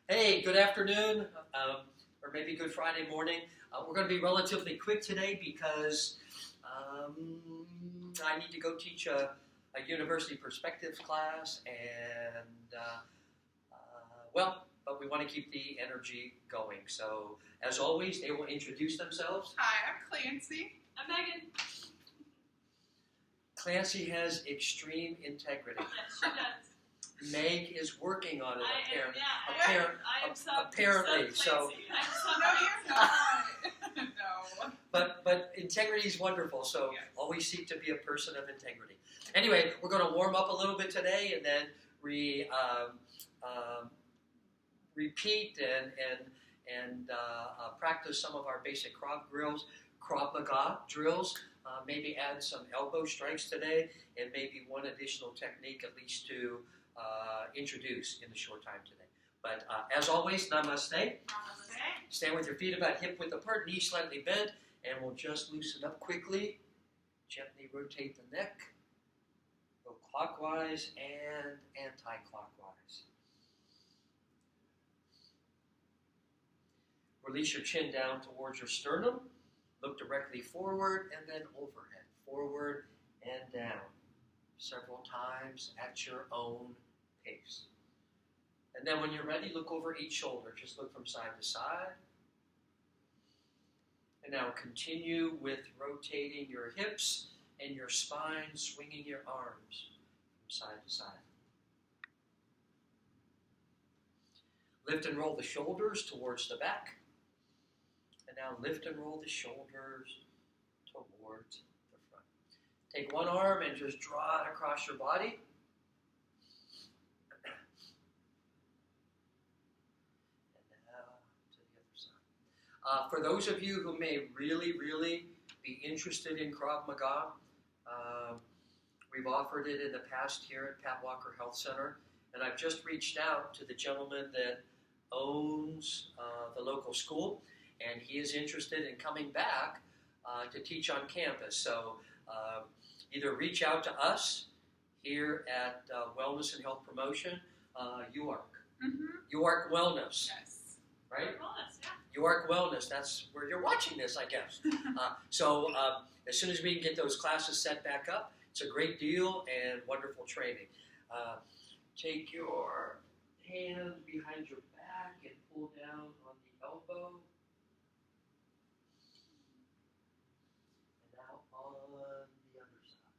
Hey, good afternoon, or maybe good Friday morning. We're going to be relatively quick today because I need to go teach a university perspectives class, and but we want to keep the energy going. So, as always, they will introduce themselves. Hi, I'm Clancy. I'm Megan. Clancy has extreme integrity. Yes, she does. Meg is working on it, I am apparently. So, No, you're not. No. but integrity is wonderful. So Yes. always seek to be a person of integrity. Anyway, we're going to warm up a little bit today, and then repeat and practice some of our basic Krav Maga drills. Maybe add some elbow strikes today, and maybe one additional technique at least to introduce in the short time today. But as always, namaste. Namaste. Stand with your feet about hip width apart, knees slightly bent, and we'll just loosen up quickly. Gently rotate the neck. Go clockwise and anti-clockwise. Release your chin down towards your sternum. Look directly forward and then overhead. Forward and down. Several times at your own pace. And then when you're ready, look over each shoulder. Just look from side to side. And now continue with rotating your hips and your spine, swinging your arms from side to side. Lift and roll the shoulders towards the back. And now lift and roll the shoulders towards the front. Take one arm and just draw it across your body. And now to the other side. For those of you who may really be interested in Krav Maga, we've offered it in the past here at Pat Walker Health Center. And I've just reached out to the gentleman that owns the local school. And he is interested in coming back to teach on campus. So either reach out to us here at Wellness and Health Promotion, UARC. Mm-hmm. UARC Wellness, Yes. right? Wellness, yeah. UARC Wellness, that's where you're watching this, I guess. So as soon as we can get those classes set back up, it's a great deal and wonderful training. Take your hand behind your back and pull down on the elbow. On the other side.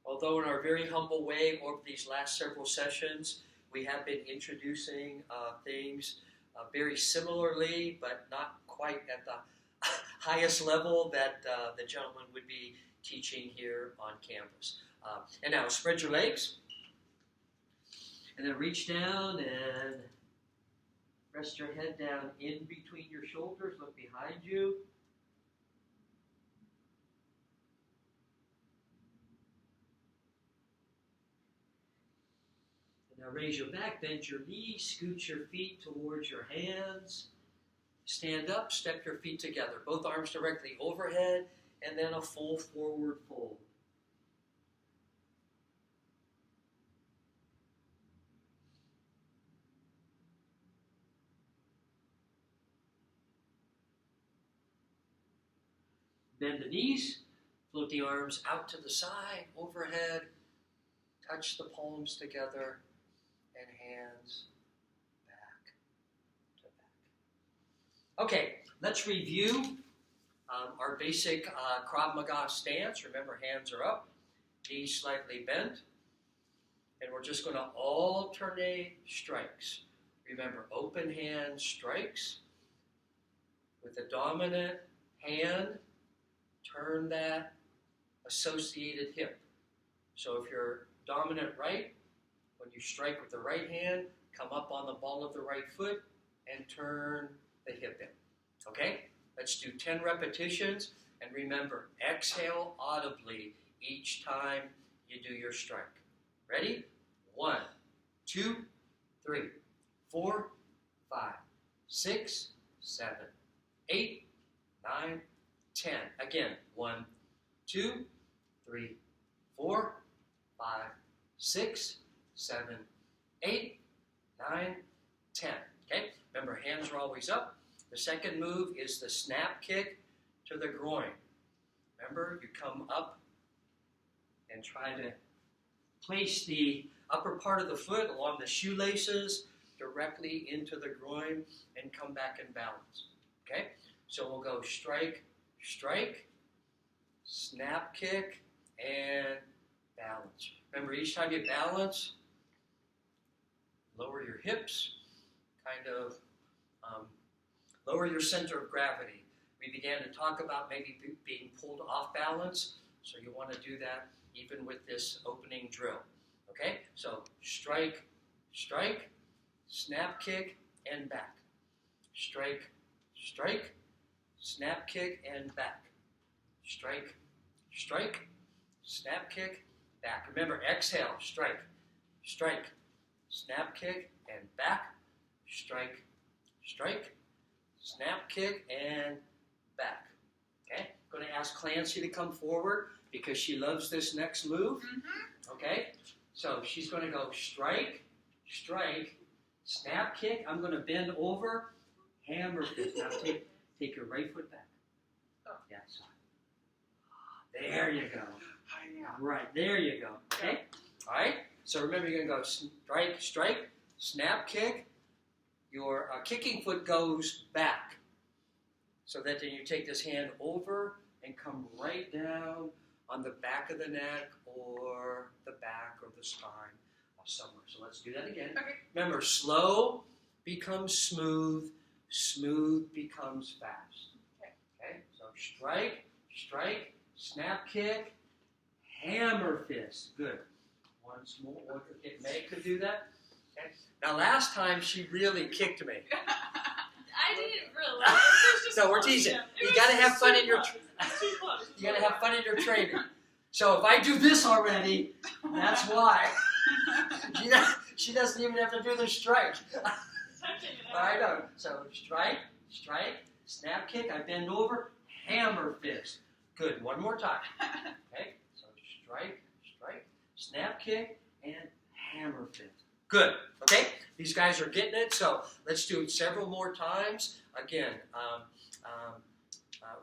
Although in our very humble way over these last several sessions, we have been introducing things very similarly, but not quite at the highest level that the gentleman would be teaching here on campus. And now spread your legs, and then reach down and rest your head down in between your shoulders. Look behind you. And now raise your back, bend your knees, scoot your feet towards your hands. Stand up, step your feet together. Both arms directly overhead, and then a full forward fold. Bend the knees, float the arms out to the side, overhead, touch the palms together, and hands back to back. Okay, let's review our basic Krav Maga stance. Remember, hands are up, knees slightly bent, and we're just going to alternate strikes. Remember, open hand strikes with the dominant hand. Turn that associated hip. So if you're dominant right, when you strike with the right hand, come up on the ball of the right foot and turn the hip in. Okay? Let's do 10 repetitions. And remember, exhale audibly each time you do your strike. Ready? 1, 2, 3, 4, 5, 6, 7, 8, 9, 10. Again, 1, 2, 3, 4, 5, 6, 7, 8, 9, 10. Okay? Remember, hands are always up. The second move is the snap kick to the groin. Remember, you come up and try to place the upper part of the foot along the shoelaces directly into the groin and come back and balance. Okay? So we'll go strike, strike, snap kick, and balance. Remember, each time you balance, lower your hips, kind of lower your center of gravity. We began to talk about maybe being pulled off balance, so you want to do that even with this opening drill. Okay? So strike, strike, snap kick, and back. Strike, strike, snap kick, and back. Strike, strike, snap kick, back. Remember, exhale, strike, strike, snap kick, and back. Strike, strike, snap kick, and back. Okay? I'm going to ask Clancy to come forward because she loves this next move. Okay? So she's going to go strike, strike, snap kick. I'm going to bend over, hammer fist. Now take your right foot back. Yeah, so. There you go. Right, there you go. Okay? All right? So remember, you're going to go strike, strike, snap kick. Your kicking foot goes back. So that then you take this hand over and come right down on the back of the neck or the back or the spine or somewhere. So let's do that again. Okay. Remember, slow becomes smooth, smooth becomes fast. Okay? So strike, strike, snap kick, hammer fist. Good. Once more. If Meg could do that. Okay. Now, last time she really kicked me. I didn't realize. It was just No, we're close, teasing. Jim. It You was gotta have fun too in your. close. It's too close. You gotta have fun in your training. So if I do this already, that's why. She doesn't even have to do the strike. Touching it I know. So strike, strike, snap kick. I bend over, hammer fist. Good. One more time. Okay. So strike, strike, snap kick, and hammer fist. Good. Okay. These guys are getting it. So let's do it several more times. Again,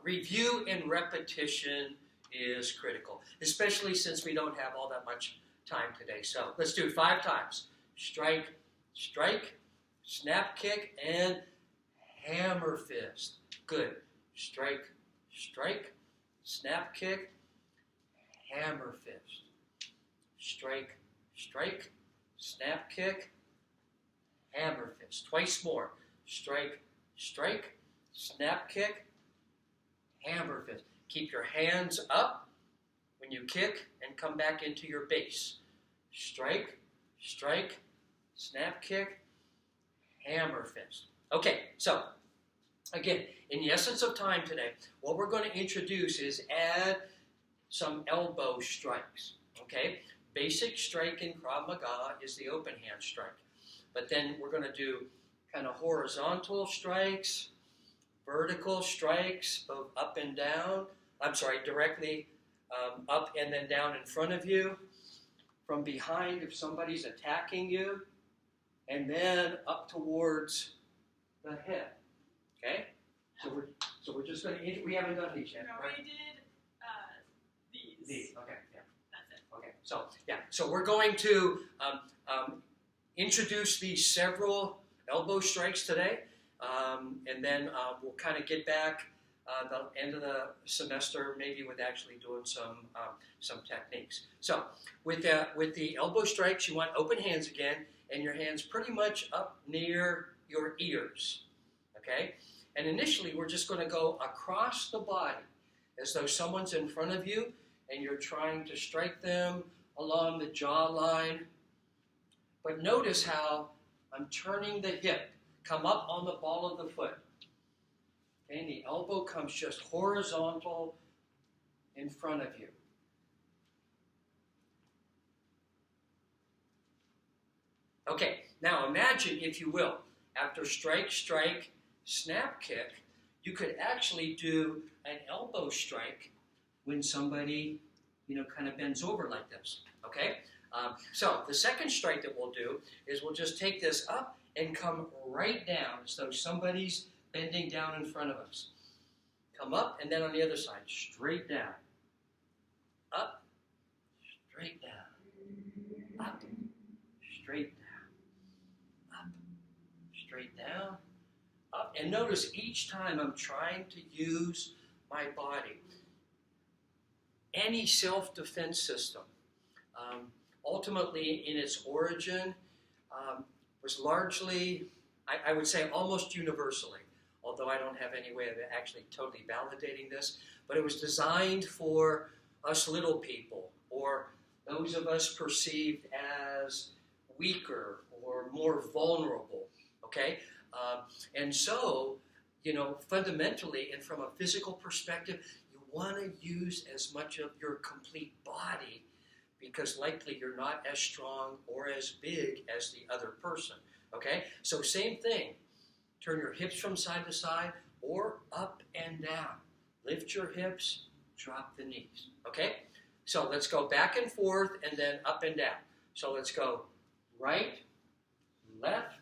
review and repetition is critical, especially since we don't have all that much time today. So let's do it 5 times. Strike, strike, snap kick, and hammer fist. Good. Strike, strike, snap kick, hammer fist. Strike, strike, snap kick, hammer fist. Twice more. Strike, strike, snap kick, hammer fist. Keep your hands up when you kick and come back into your base. Strike, strike, snap kick, hammer fist. Okay, so again, in the essence of time today, what we're going to introduce is add some elbow strikes. Okay, basic strike in Krav Maga is the open hand strike. But then we're going to do kind of horizontal strikes, vertical strikes, both up and down. Directly up and then down in front of you. From behind if somebody's attacking you. And then up towards the head. Okay? So we're just going to, we haven't done these yet, No, right? we did these. These, okay, yeah. That's it. Okay, so we're going to introduce these several elbow strikes today, and then we'll kind of get back the end of the semester, maybe with actually doing some techniques. So with the elbow strikes, you want open hands again, and your hands pretty much up near your ears. Okay, and initially we're just going to go across the body, as though someone's in front of you, and you're trying to strike them along the jawline. But notice how I'm turning the hip, come up on the ball of the foot. Okay, and the elbow comes just horizontal in front of you. Okay, now imagine, if you will, after strike, strike, snap kick, you could actually do an elbow strike when somebody, kind of bends over like this. Okay? So the second strike that we'll do is we'll just take this up and come right down as though somebody's bending down in front of us. Come up and then on the other side, straight down. Up, straight down. Up, straight down. Up, straight down. Up. And notice each time I'm trying to use my body. Any self-defense system, ultimately in its origin, was largely, I would say almost universally, although I don't have any way of actually totally validating this, but it was designed for us little people, or those of us perceived as weaker or more vulnerable, okay? And so, fundamentally and from a physical perspective, you want to use as much of your complete body because likely you're not as strong or as big as the other person, okay? So same thing. Turn your hips from side to side or up and down. Lift your hips, drop the knees, okay? So let's go back and forth and then up and down. So let's go right, left,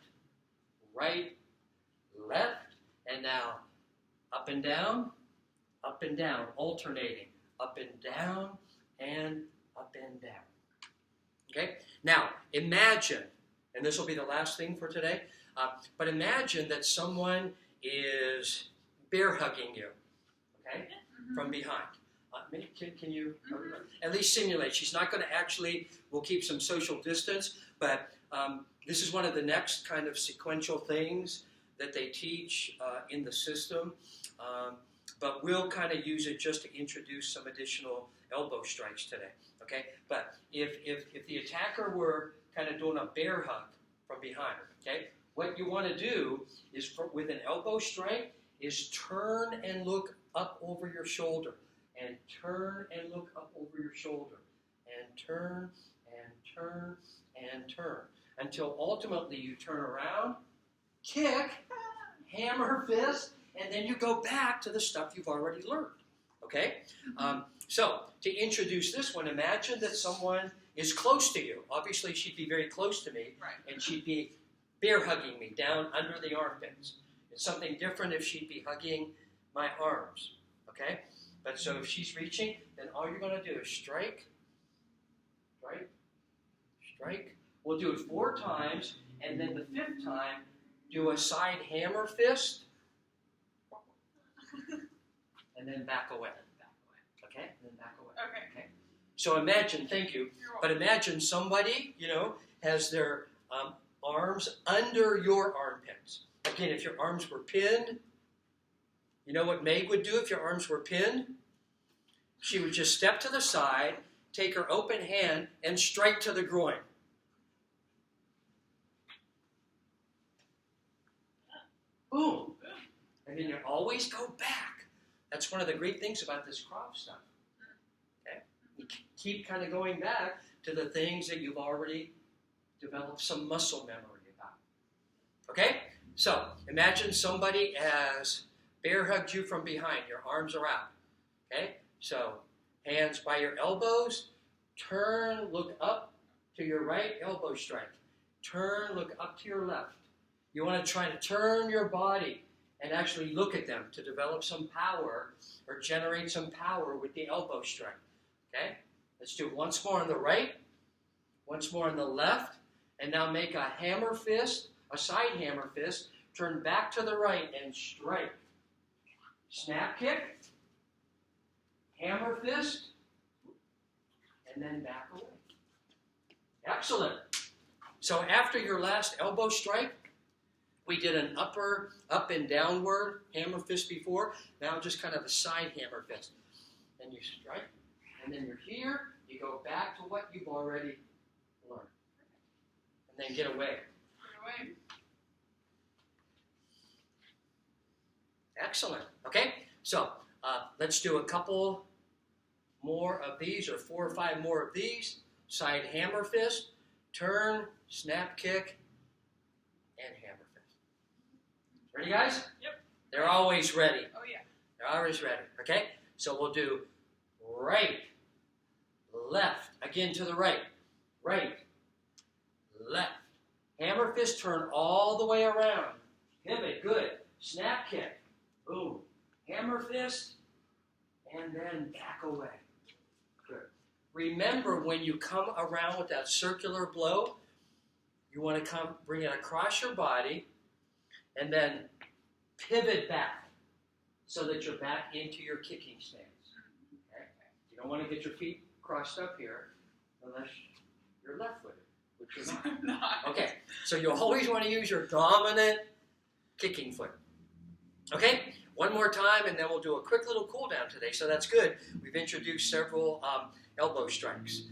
and now up and down, alternating, up and down, and up and down. Okay? Now, imagine, and this will be the last thing for today, but imagine that someone is bear hugging you, okay, from behind. Can you at least simulate? She's not going to actually, we'll keep some social distance, but this is one of the next kind of sequential things that they teach in the system, but we'll kind of use it just to introduce some additional elbow strikes today, okay? But if the attacker were kind of doing a bear hug from behind, okay, what you want to do is, with an elbow strike, is turn and look up over your shoulder, and turn and look up over your shoulder, and turn and turn and turn, until ultimately you turn around, kick, hammer fist, and then you go back to the stuff you've already learned, okay? So, to introduce this one, imagine that someone is close to you. Obviously, she'd be very close to me, Right. and she'd be bear hugging me down under the armpits. It's something different if she'd be hugging my arms, okay? But so if she's reaching, then all you're going to do is strike, strike, strike. We'll do it 4 times, and then the 5th time, do a side hammer fist, and then back away. Okay? And then back away. Okay. So imagine, thank you, You're welcome. but imagine somebody, has their arms under your armpits. Again, if your arms were pinned, you know what Meg would do if your arms were pinned? She would just step to the side, take her open hand, and strike to the groin. Boom. And then you always go back. That's one of the great things about this Krav stuff. Okay? You keep kind of going back to the things that you've already developed some muscle memory about. Okay? So, imagine somebody has bear hugged you from behind. Your arms are out. Okay? So, hands by your elbows. Turn, look up to your right, elbow strike. Turn, look up to your left. You want to try to turn your body and actually look at them to develop some power or generate some power with the elbow strike. Okay? Let's do it once more on the right, once more on the left, and now make a hammer fist, a side hammer fist, turn back to the right and strike. Snap kick, hammer fist, and then back away. Excellent. So after your last elbow strike, we did an up and downward hammer fist before. Now just kind of a side hammer fist. Then you strike, and then you're here. You go back to what you've already learned. And then get away. Get away. Excellent. Okay, so let's do a couple more of these, or 4 or 5 more of these. Side hammer fist, turn, snap kick, and hammer fist. Ready, guys? Yep. They're always ready. Oh, yeah. They're always ready. Okay, so we'll do right, left, again to the right, right, left. Hammer fist, turn all the way around. Pivot, good. Snap kick, boom. Hammer fist, and then back away. Good. Remember, when you come around with that circular blow, you want to bring it across your body, and then pivot back so that you're back into your kicking stance. Okay? You don't want to get your feet crossed up here unless you're left-footed, which you're not. Okay, so you always want to use your dominant kicking foot. Okay, one more time, and then we'll do a quick little cool down today. So that's good. We've introduced several elbow strikes.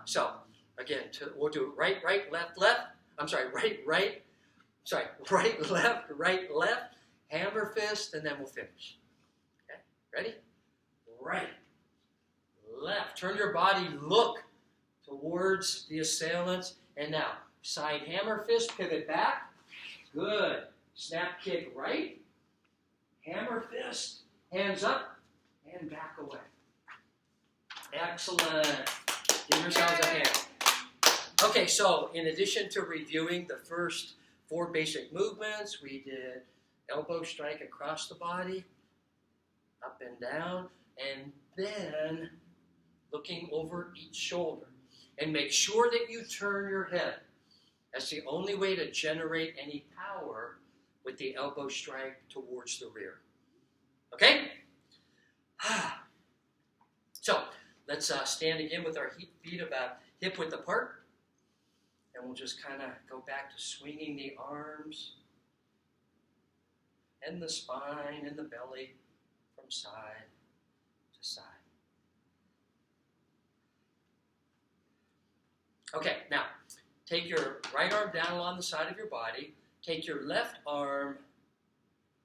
So again, we'll do right, left, left. I'm sorry, right, left, right, left. Hammer fist, and then we'll finish. Okay, ready? Right, left. Turn your body, look towards the assailants, and now side hammer fist, pivot back. Good. Snap kick right. Hammer fist, hands up, and back away. Excellent. Give yourselves a hand. Okay, so in addition to reviewing the first 4 basic movements, we did elbow strike across the body, up and down, and then looking over each shoulder. And make sure that you turn your head. That's the only way to generate any power with the elbow strike towards the rear. Okay? So, let's stand again with our feet about hip-width apart. And we'll just kind of go back to swinging the arms and the spine and the belly from side to side. Okay, now, take your right arm down along the side of your body. Take your left arm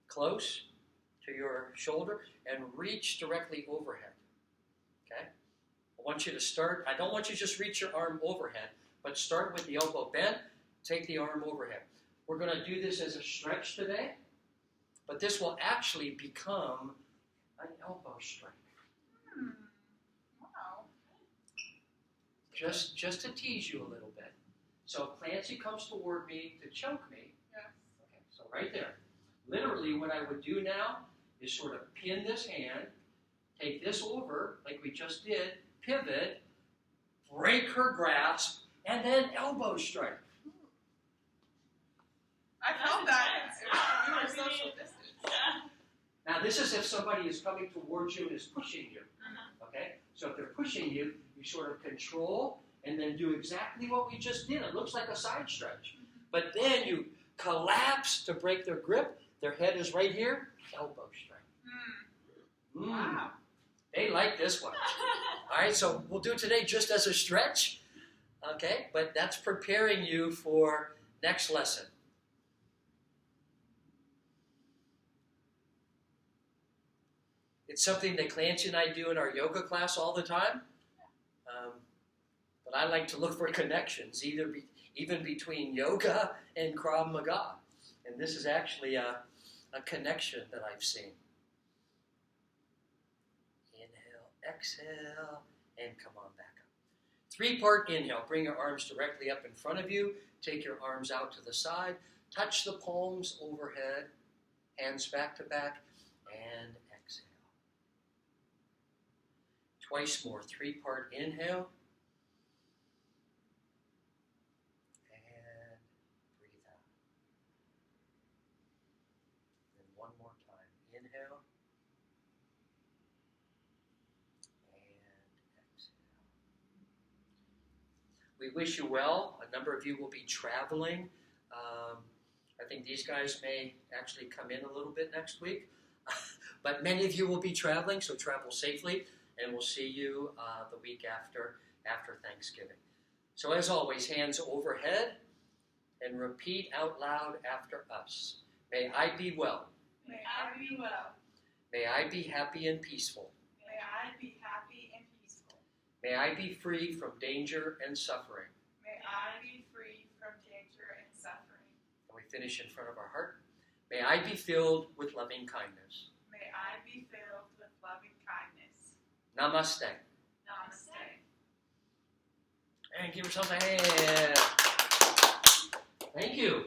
close to your shoulder and reach directly overhead. Okay? I want you to start, I don't want you to just reach your arm overhead, but start with the elbow bent, take the arm overhead. We're going to do this as a stretch today, but this will actually become an elbow strike. Wow. Just to tease you a little bit. So if Clancy comes toward me to choke me, Yes. okay, so right there. Literally what I would do now is sort of pin this hand, take this over, like we just did, pivot, break her grasp, and then elbow strike. I felt that. We were social distance. Yeah. Now this is if somebody is coming towards you and is pushing you. Okay? So if they're pushing you, you sort of control and then do exactly what we just did. It looks like a side stretch. But then you collapse to break their grip. Their head is right here. Elbow strike. Wow. They like this one. All right, so we'll do today just as a stretch. Okay, but that's preparing you for next lesson. It's something that Clancy and I do in our yoga class all the time. But I like to look for connections, even between yoga and Krav Maga. And this is actually a connection that I've seen. Inhale, exhale, and come on back up. 3-part inhale. Bring your arms directly up in front of you. Take your arms out to the side. Touch the palms overhead. Hands back to back. And exhale. Twice more. 3-part inhale. And breathe out. Then one more time. Inhale. And exhale. We wish you well. A number of you will be traveling. I think these guys may actually come in a little bit next week. But many of you will be traveling, so travel safely. And we'll see you the week after Thanksgiving. So as always, hands overhead and repeat out loud after us. May I be well. May I be well. May I be happy and peaceful. May I be happy and peaceful. May I be free from danger and suffering. May I be free from danger and suffering. And we finish in front of our heart. May I be filled with loving kindness. May I be filled with loving kindness. Namaste. Namaste. And give yourselves a hand. Thank you.